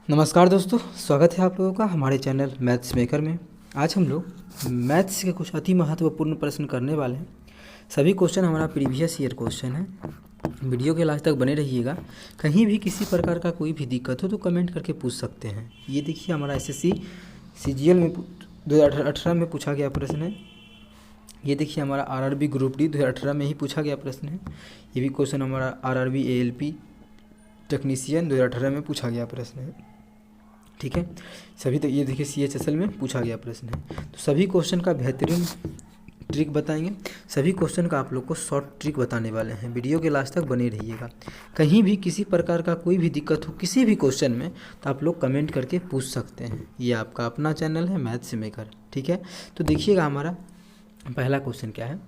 नमस्कार दोस्तों, स्वागत है आप लोगों का हमारे चैनल मैथ्स मेकर में। आज हम लोग मैथ्स के कुछ अति महत्वपूर्ण प्रश्न करने वाले हैं। सभी क्वेश्चन हमारा प्रीवियस ईयर क्वेश्चन है। वीडियो के लास्ट तक बने रहिएगा। कहीं भी किसी प्रकार का कोई भी दिक्कत हो तो कमेंट करके पूछ सकते हैं। ये देखिए हमारा एसएससी सीजीएल में 2018 में पूछा गया प्रश्न है। ये देखिए हमारा आरआरबी ग्रुप डी 2018 में ही पूछा गया प्रश्न है। ये भी क्वेश्चन हमारा आरआरबी एएलपी टेक्नीशियन 2018 में पूछा गया प्रश्न है। ठीक है, सभी तो ये देखिए सीएचएसएल में पूछा गया प्रश्न है। तो सभी क्वेश्चन का बेहतरीन ट्रिक बताएंगे। सभी क्वेश्चन का आप लोग को शॉर्ट ट्रिक बताने वाले हैं। वीडियो के लास्ट तक बने रहिएगा। कहीं भी किसी प्रकार का कोई भी दिक्कत हो किसी भी क्वेश्चन में तो आप लोग कमेंट करके पूछ सकते हैं। ये आपका अपना चैनल है मैथ्स मेकर। ठीक है, तो देखिएगा हमारा पहला क्वेश्चन क्या है।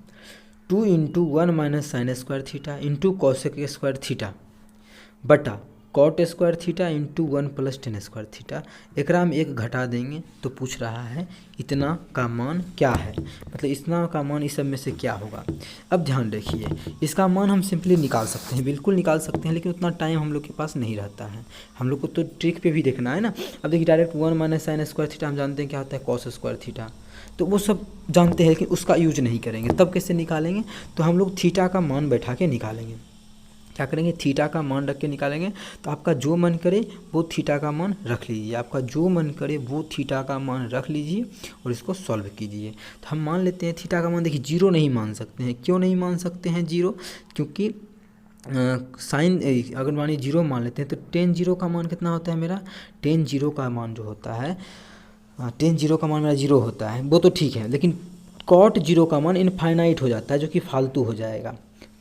2 × 1 - sin square theta into cosec square theta बटा cot square theta into 1 + tan square theta. एकरा हम एक घटा देंगे तो पूछ रहा है इतना का मान क्या है, मतलब इतना का मान इस सब में से क्या होगा। अब ध्यान रखिए, इसका मान हम सिंपली निकाल सकते हैं, बिल्कुल निकाल सकते हैं, लेकिन उतना टाइम हम लोग के पास नहीं रहता है। हम लोग को तो ट्रिक पे भी देखना है ना। अब देखिए डायरेक्ट 1 - sin स्क्वायर थीटा हम जानते हैं क्या होता है, कॉस स्क्वायर थीटा, तो वो सब जानते हैं, लेकिन उसका यूज नहीं करेंगे। तब कैसे निकालेंगे, तो हम लोग थीटा का मान बैठा के निकालेंगे। क्या करेंगे, थीटा का मान रख के निकालेंगे। तो आपका जो मन करे वो थीटा का मान रख लीजिए, आपका जो मन करे वो थीटा का मान रख लीजिए और इसको सॉल्व कीजिए। तो हम मान लेते हैं थीटा का मान, देखिए जीरो नहीं मान सकते हैं। क्यों नहीं मान सकते हैं जीरो, क्योंकि साइन अगर मानिए जीरो मान लेते हैं तो tan 0 का मान कितना होता है मेरा, tan 0 का मान जो होता है, tan 0 का मान मेरा जीरो होता है, वो तो ठीक है, लेकिन cot 0 का मान इनफाइनाइट हो जाता है, जो कि फालतू हो जाएगा।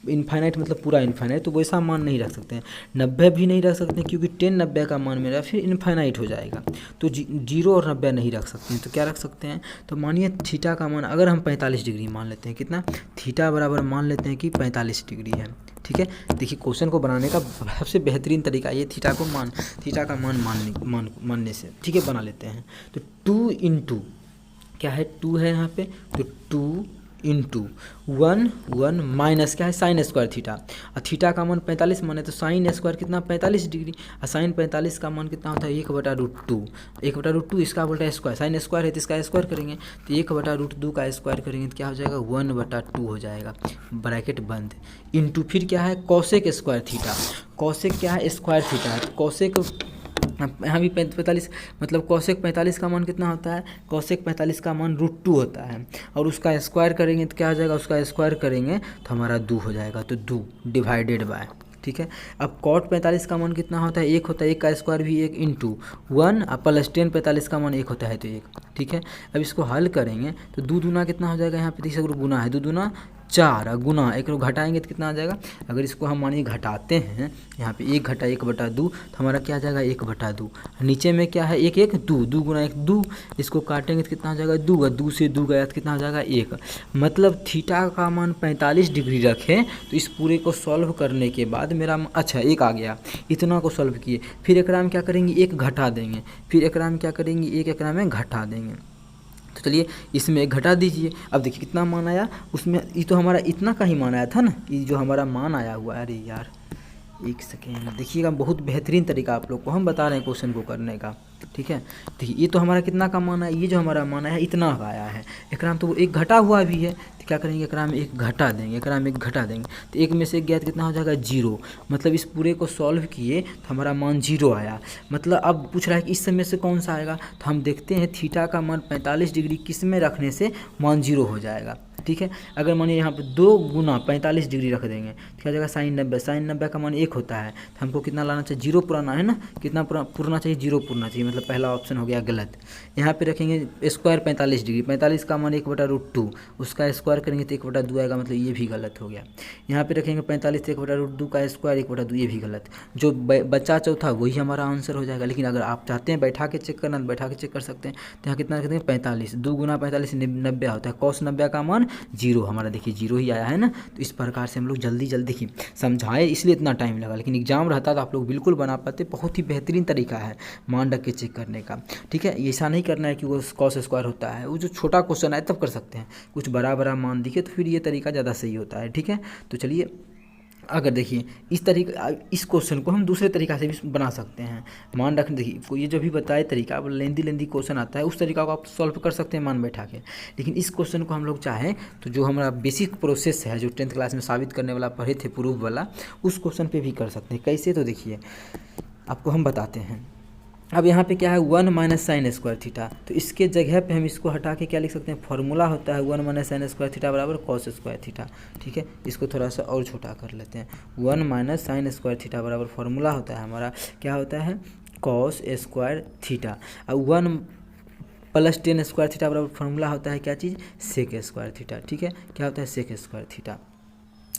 इनफाइनाइट मतलब पूरा इनफाइनाइट, तो वैसा मान नहीं रख सकते हैं। 90 भी नहीं रख सकते हैं, क्योंकि 10 90 का मान मेरा फिर इनफाइनाइट हो जाएगा। तो 0 और 90 नहीं रख सकते हैं, तो क्या रख सकते हैं, तो मानिए थीटा का मान अगर हम 45 डिग्री मान लेते हैं, कितना, थीटा बराबर मान लेते हैं कि 45 डिग्री है। ठीक है, देखिए क्वेश्चन को बनाने का सबसे बेहतरीन तरीका ये थीटा का मान मानने से, ठीक है, बना लेते हैं। तो 2 × क्या है, 2 है यहाँ पे, तो 2 × 1 माइनस क्या है, साइन स्क्वायर थीटा। और थीटा का मान 45 माने तो साइन स्क्वायर कितना 45 डिग्री, और साइन 45 का मान कितना होता है 1/√2। 1/√2 इसका बोलता है स्क्वायर, साइन स्क्वायर है तो इसका स्क्वायर करेंगे, तो 1/√2 का स्क्वायर करेंगे तो क्या हो जाएगा 1/2 हो जाएगा, ब्रैकेट बंद। इंटू फिर क्या है कॉसेक स्क्वायर थीटा। कॉसेक क्या है, स्क्वायर थीटा है, कॉसेक यहाँ भी 45 मतलब कॉसेक 45 का मान कितना होता है, कॉसेक 45 का मान √2 होता है, और उसका स्क्वायर करेंगे तो क्या हो जाएगा, उसका स्क्वायर करेंगे तो हमारा 2 हो जाएगा, तो 2 डिवाइडेड बाय। ठीक है, अब कॉट 45 का मान कितना होता है, 1 होता है, 1 का स्क्वायर भी 1 इंटू 1 प्लस tan 45 का मान 1 होता है तो 1। ठीक है, अब इसको हल करेंगे तो 2 दूना कितना हो जाएगा, यहाँ पे तीसरा गुना है, 2 दूना 4 गुना 1 घटाएंगे तो कितना आ जाएगा। अगर इसको हम मानिए घटाते हैं, यहाँ पे 1 घटा 1/2 तो हमारा क्या आ जाएगा 1/2। नीचे में क्या है 1 1 2, 2 गुना 1 2, इसको काटेंगे तो कितना आ जाएगा 2, 2 से 2 गया तो कितना आ जाएगा 1। मतलब थीटा का मान 45 डिग्री रखें तो इस पूरे को सॉल्व करने के बाद मेरा अच्छा 1 आ गया, इतना को सॉल्व किए, फिर एकरा में क्या करेंगे 1 घटा देंगे, फिर एकरा में क्या करेंगे 1 एकरा में घटा देंगे। तो चलिए इसमें 1 घटा दीजिए। अब देखिए कितना मान आया, उसमें ये तो हमारा इतना का ही मान आया था ना, ये जो हमारा मान आया हुआ है, अरे यार 1 सेकेंड देखिएगा, बहुत बेहतरीन तरीका आप लोग को हम बता रहे हैं क्वेश्चन को करने का। ठीक है, देखिए ये तो हमारा कितना का मान है, ये जो हमारा मान है इतना का आया है, एकरा में तो 1 घटा हुआ भी है, तो क्या करेंगे एकरा में 1 घटा देंगे, एकरा में 1 घटा देंगे, तो 1 में से 1 गया तो कितना हो जाएगा 0। मतलब इस पूरे को सॉल्व किए तो हमारा मान 0 आया। मतलब अब पूछ रहा है कि इस समय से कौन सा आएगा, तो हम देखते हैं थीटा का मान 45 डिग्री किस में रखने से मान 0 हो जाएगा। ठीक है, अगर मानिए यहाँ पे 2 गुना 45 डिग्री रख देंगे तो क्या हो जाएगा साइन 90, साइन 90 का मान 1 होता है, तो हमको कितना लाना चाहिए 0 पुराना है ना, कितना पुरना चाहिए 0 पुरना चाहिए, मतलब पहला ऑप्शन हो गया गलत। यहाँ पे रखेंगे स्क्वायर 45 डिग्री, 45 का मान 1/√2, उसका स्क्वायर करेंगे तो 1/2 आएगा, मतलब ये भी गलत हो गया। यहाँ पे रखेंगे 45 1/√2 का स्क्वायर 1/2, ये भी गलत। जो बचा चौथा वही हमारा आंसर हो जाएगा। लेकिन अगर आप चाहते हैं बैठा के चेक करना तो बैठा के चेक कर सकते हैं। तो यहाँ कितना कहते हैं 45, 2 गुना 45 90 होता है, कॉस 90 का मान 0, हमारा देखिए 0 ही आया है ना। तो इस प्रकार से हम लोग जल्दी जल्दी देखिए समझाए, इसलिए इतना टाइम लगा, लेकिन एग्जाम रहता तो आप लोग बिल्कुल बना पाते। बहुत ही बेहतरीन तरीका है मान रख के चेक करने का। ठीक है, ऐसा नहीं करना है कि वो कॉस स्क्वायर होता है, वो जो छोटा क्वेश्चन है तब कर सकते हैं, कुछ बड़ा बड़ा मान दिखे तो फिर ये तरीका ज़्यादा सही होता है। ठीक है, तो चलिए अगर देखिए इस क्वेश्चन को हम दूसरे तरीक़ा से भी बना सकते हैं। मान रखने देखिए कोई ये जो भी बताए तरीका, अब लेंदी क्वेश्चन आता है उस तरीका को आप सॉल्व कर सकते हैं मान बैठा के। लेकिन इस क्वेश्चन को हम लोग चाहें तो जो हमारा बेसिक प्रोसेस है जो 10th क्लास में साबित करने वाला पढ़े थे प्रूफ वाला, उस क्वेश्चन पर भी कर सकते हैं। कैसे, तो देखिए आपको हम बताते हैं। अब यहाँ पे क्या है 1 माइनस साइन स्क्वायर थीटा, तो इसके जगह पे हम इसको हटा के क्या लिख सकते हैं, फॉर्मूला होता है 1 माइनस साइन स्क्वायर थीटा बराबर कॉस स्क्वायर थीटा। ठीक है, इसको थोड़ा सा और छोटा कर लेते हैं। 1 माइनस साइन स्क्वायर थीटा बराबर फॉर्मूला होता है हमारा क्या होता है, कॉस स्क्वायर थीटा। अब 1 प्लस टेन स्क्वायर थीटा बराबर फॉर्मूला होता है क्या चीज़, सेक स्क्वायर थीटा। ठीक है, क्या होता है, सेक स्क्वायर थीटा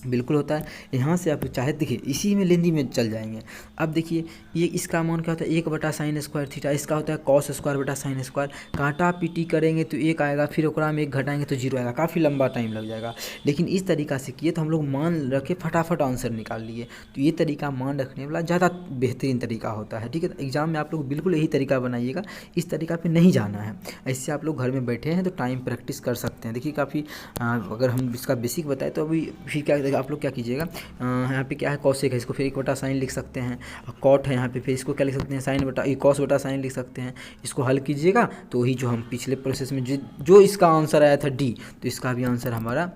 बिल्कुल होता है। यहाँ से आप चाहे देखिए इसी में लेंदी में चल जाएंगे। अब देखिए ये इसका मान क्या होता है, 1 बटा साइन स्क्वायर थीटा, इसका होता है कॉस स्क्वायर बटा साइन स्क्वायर। काटा पीटी करेंगे तो 1 आएगा, फिर ओकरा में 1 घटाएंगे तो 0 आएगा, काफ़ी लंबा टाइम लग जाएगा। लेकिन इस तरीका से किए तो हम लोग मान रखे फटाफट आंसर निकाल लिए। तो ये तरीका मान रखने वाला ज़्यादा बेहतरीन तरीका होता है। ठीक है, तो एग्जाम में आप लोग बिल्कुल यही तरीका बनाइएगा, इस तरीका पर नहीं जाना है। ऐसे आप लोग घर में बैठे हैं तो टाइम प्रैक्टिस कर सकते हैं। देखिए काफ़ी अगर हम इसका बेसिक बताएं तो अभी फिर क्या आप लोग क्या कीजिएगा, यहाँ पे क्या है कॉसेक है, इसको फिर 1 बटा साइन लिख सकते हैं। कॉट है यहाँ पे, फिर इसको क्या लिख सकते हैं, साइन बटा कॉस बटा साइन लिख सकते हैं। इसको हल कीजिएगा तो वही जो हम पिछले प्रोसेस में जो इसका आंसर आया था डी, तो इसका भी आंसर हमारा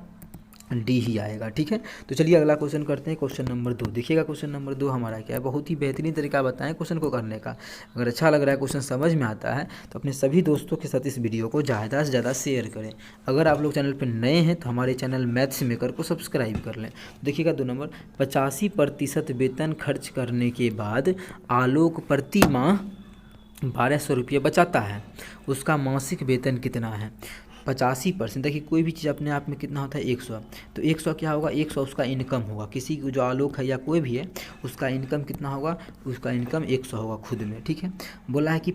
डी ही आएगा। ठीक है, तो चलिए अगला क्वेश्चन करते हैं। क्वेश्चन नंबर 2 देखिएगा। क्वेश्चन नंबर 2 हमारा क्या है, बहुत ही बेहतरीन तरीका बताएं क्वेश्चन को करने का। अगर अच्छा लग रहा है, क्वेश्चन समझ में आता है तो अपने सभी दोस्तों के साथ इस वीडियो को ज़्यादा से ज़्यादा शेयर करें। अगर आप लोग चैनल पर नए हैं तो हमारे चैनल मैथ्स मेकर को सब्सक्राइब कर लें। देखिएगा 2 नंबर, 85% वेतन खर्च करने के बाद आलोक प्रति माह 1200 रुपये बचाता है, उसका मासिक वेतन कितना है। 85%, देखिए कोई भी चीज़ अपने आप में कितना होता है 100, तो 100 क्या होगा, 100 उसका इनकम होगा। किसी को जो आलोक है या कोई भी है उसका इनकम कितना होगा, उसका इनकम 100 होगा खुद में। ठीक है, बोला है कि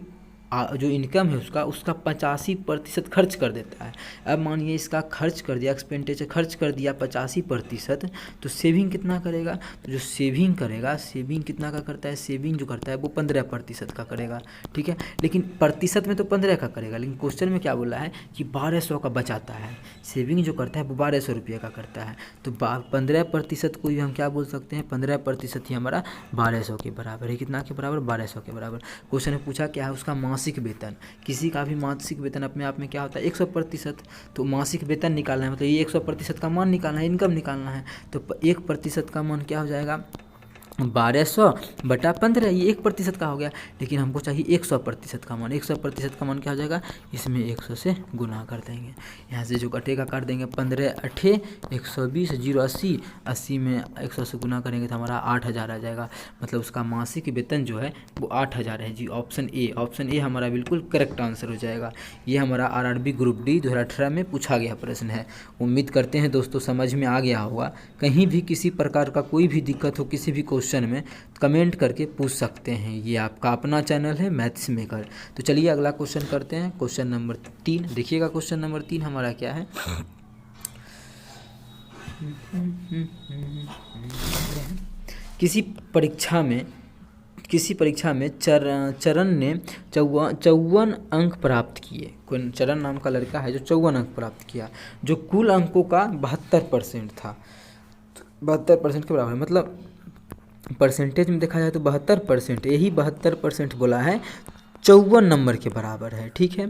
जो इनकम है उसका 85% खर्च कर देता है। अब मानिए इसका खर्च कर दिया, एक्सपेंडिचर खर्च कर दिया 85%, तो सेविंग कितना करेगा, तो जो सेविंग करेगा, सेविंग कितना का करता है, सेविंग जो करता है वो 15% का करेगा। ठीक है, लेकिन प्रतिशत में तो 15 का करेगा, लेकिन क्वेश्चन में क्या बोला है कि 1200 का बचाता है। सेविंग जो करता है वो 1200 रुपये का करता है, तो 15% को भी हम क्या बोल सकते हैं, 15% ही हमारा 1200 के बराबर है। कितना के बराबर, 1200 के बराबर। क्वेश्चन में पूछा क्या है, उसका मासिक वेतन। किसी का भी मासिक वेतन अपने आप में क्या होता है 100%, तो मासिक वेतन निकालना है, मतलब ये 100% का मान निकालना है, इनकम निकालना है। तो 1% का मान क्या हो जाएगा, 1200 बटा 15, ये 1% का हो गया। लेकिन हमको चाहिए 100% का मान। 100% का मान क्या हो जाएगा, इसमें 100 से गुना कर देंगे। यहाँ से जो कटेगा काट देंगे, 15 8 120, 0 80, 80 में 100 से गुना करेंगे तो हमारा 8000 आ जाएगा। मतलब उसका मासिक वेतन जो है वो 8000 है जी। ऑप्शन ए हमारा बिल्कुल करेक्ट आंसर हो जाएगा। ये हमारा RRB ग्रुप डी 2018 में पूछा गया प्रश्न है। उम्मीद करते हैं दोस्तों समझ में आ गया होगा। कहीं भी किसी प्रकार का कोई भी दिक्कत हो किसी भी क्वेश्चन में, कमेंट करके पूछ सकते हैं। ये आपका अपना चैनल है मैथ्स मेकर। तो चलिए अगला क्वेश्चन करते हैं। क्वेश्चन नंबर 3 देखिएगा। क्वेश्चन नंबर 3 हमारा क्या है, किसी परीक्षा में चरण ने 54 अंक प्राप्त किए। कोई चरण नाम का लड़का है जो 54 अंक प्राप्त किया, जो कुल अंकों का 72% था। 72% के बराबर, मतलब परसेंटेज में देखा जाए तो 72%, यही 72% बोला है 54 नंबर के बराबर है। ठीक है,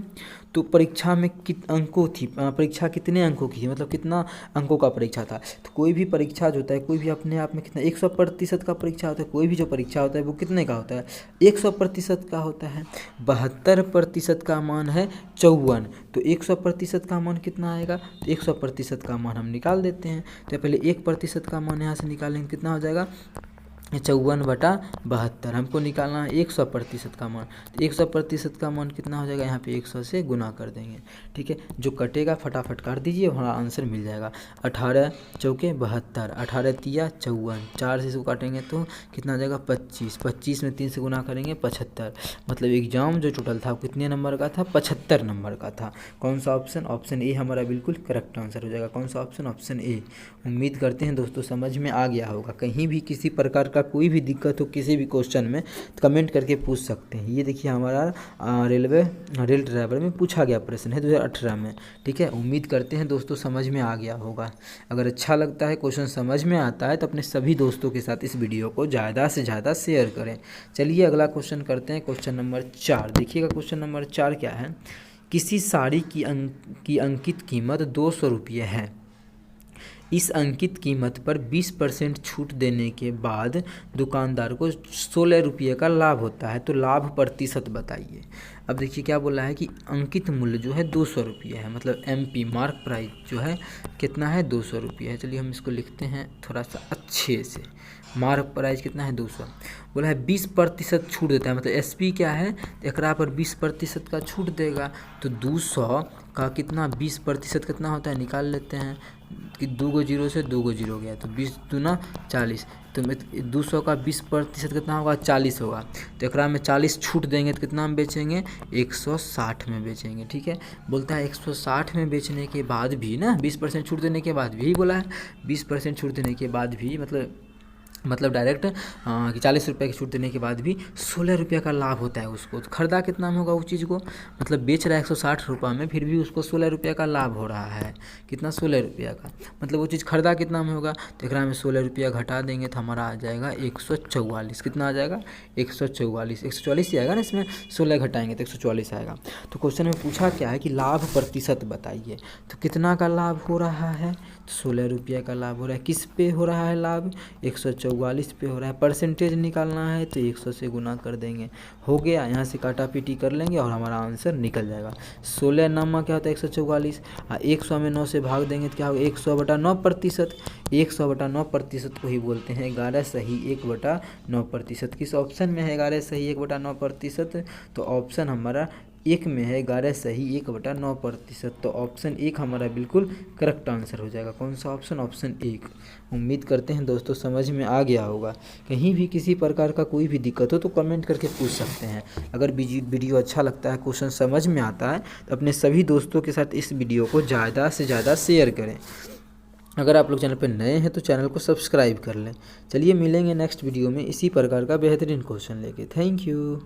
तो परीक्षा में अंकों थी, परीक्षा कितने अंकों की थी, मतलब कितना अंकों का परीक्षा था। तो कोई भी परीक्षा जो होता है, कोई भी अपने आप में कितना 100% का परीक्षा होता है। कोई भी जो परीक्षा होता है वो कितने का होता है, 100% का होता है। 72% का मान है 54, तो 100% का मान कितना आएगा, तो 100% का मान हम निकाल देते हैं। तो पहले 1% का मान यहाँ से निकालेंगे, कितना हो जाएगा 54 बटा 72। हमको निकालना है 100% का मान। तो 100% का मान कितना हो जाएगा, यहाँ पे 100 से गुना कर देंगे। ठीक है, जो कटेगा फटाफट काट दीजिए, हमारा आंसर मिल जाएगा। 18 चौके 72, 18 तिया 54, 4 से इसको काटेंगे तो कितना आ जाएगा 25, 25 में 3 से गुना करेंगे 75। मतलब एग्जाम जो टोटल था कितने नंबर का था, 75 नंबर का था। कौन सा ऑप्शन, ऑप्शन ए हमारा बिल्कुल करेक्ट आंसर हो जाएगा। कौन सा ऑप्शन, ऑप्शन ए। उम्मीद करते हैं दोस्तों समझ में आ गया होगा। कहीं भी किसी प्रकार का कोई भी दिक्कत हो किसी भी क्वेश्चन में तो कमेंट करके पूछ सकते हैं। ये देखिए हमारा रेल ड्राइवर में पूछा गया प्रश्न है 2018 में। ठीक है, उम्मीद करते हैं दोस्तों समझ में आ गया होगा। अगर अच्छा लगता है, क्वेश्चन समझ में आता है तो अपने सभी दोस्तों के साथ इस वीडियो को ज़्यादा से ज़्यादा शेयर करें। चलिए अगला क्वेश्चन करते हैं, क्वेश्चन नंबर 4। देखिएगा क्वेश्चन नंबर 4 क्या है। किसी साड़ी की अंकित कीमत 200 रुपये है। इस अंकित कीमत पर 20% छूट देने के बाद दुकानदार को 16 रुपये का लाभ होता है, तो लाभ प्रतिशत बताइए। अब देखिए क्या बोला है कि अंकित मूल्य जो है 200 रुपये है, मतलब MP मार्क प्राइस जो है कितना है 200 रुपये है। चलिए हम इसको लिखते हैं थोड़ा सा अच्छे से। मार्क प्राइस कितना है 200। बोला है 20% छूट देता है, मतलब SP क्या है एकरा पर 20% का छूट देगा। तो 200 का कितना 20% कितना होता है निकाल लेते हैं कि 2 जीरो से 2 जीरो गया तो 20 दूना 40, तो 200 का 20% कितना होगा 40 होगा। तो एकरा में 40 छूट देंगे तो कितना में बेचेंगे 160 में बेचेंगे। ठीक है, बोलता है 160 में बेचने के बाद भी ना 20% छूट देने के बाद भी बोला है 20% छूट देने के बाद भी मतलब डायरेक्ट कि 40 रुपये की छूट देने के बाद भी 16 रुपये का लाभ होता है उसको। तो खरीदा कितना में होगा उस चीज़ को, मतलब बेच रहा है 160 रुपये में, फिर भी उसको 16 रुपये का लाभ हो रहा है। कितना 16 रुपये का, मतलब वो चीज़ खरीदा कितना में होगा। तो एकरा में 16 रुपया घटा देंगे तो हमारा आ जाएगा 144। कितना आ जाएगा 144। 144 ही आएगा ना, इसमें 16 घटाएंगे तो 144 आएगा। तो क्वेश्चन में पूछा क्या है कि लाभ प्रतिशत बताइए। तो कितना का लाभ हो रहा है, तो 16 रुपये का लाभ हो रहा है। किस पे हो रहा है लाभ, 144 पे हो रहा है। परसेंटेज निकालना है तो 100 से गुना कर देंगे, हो गया। यहाँ से काटा पीटी कर लेंगे और हमारा आंसर निकल जाएगा। 16 नामा क्या होता है 144, 100 में 9 से भाग देंगे तो क्या होगा 100/9%। 100/9% को ही बोलते हैं 11 सही 1/9%। किस ऑप्शन में है 11 सही 1/9%, तो ऑप्शन हमारा 1 में है 11 सही 1/9%। तो ऑप्शन 1 हमारा बिल्कुल करेक्ट आंसर हो जाएगा। कौन सा ऑप्शन, ऑप्शन 1। उम्मीद करते हैं दोस्तों समझ में आ गया होगा। कहीं भी किसी प्रकार का कोई भी दिक्कत हो तो कमेंट करके पूछ सकते हैं। अगर वीडियो अच्छा लगता है, क्वेश्चन समझ में आता है तो अपने सभी दोस्तों के साथ इस वीडियो को ज़्यादा से ज़्यादा शेयर करें। अगर आप लोग चैनल पर नए हैं तो चैनल को सब्सक्राइब कर लें। चलिए मिलेंगे नेक्स्ट वीडियो में इसी प्रकार का बेहतरीन क्वेश्चन लेके। Thank you.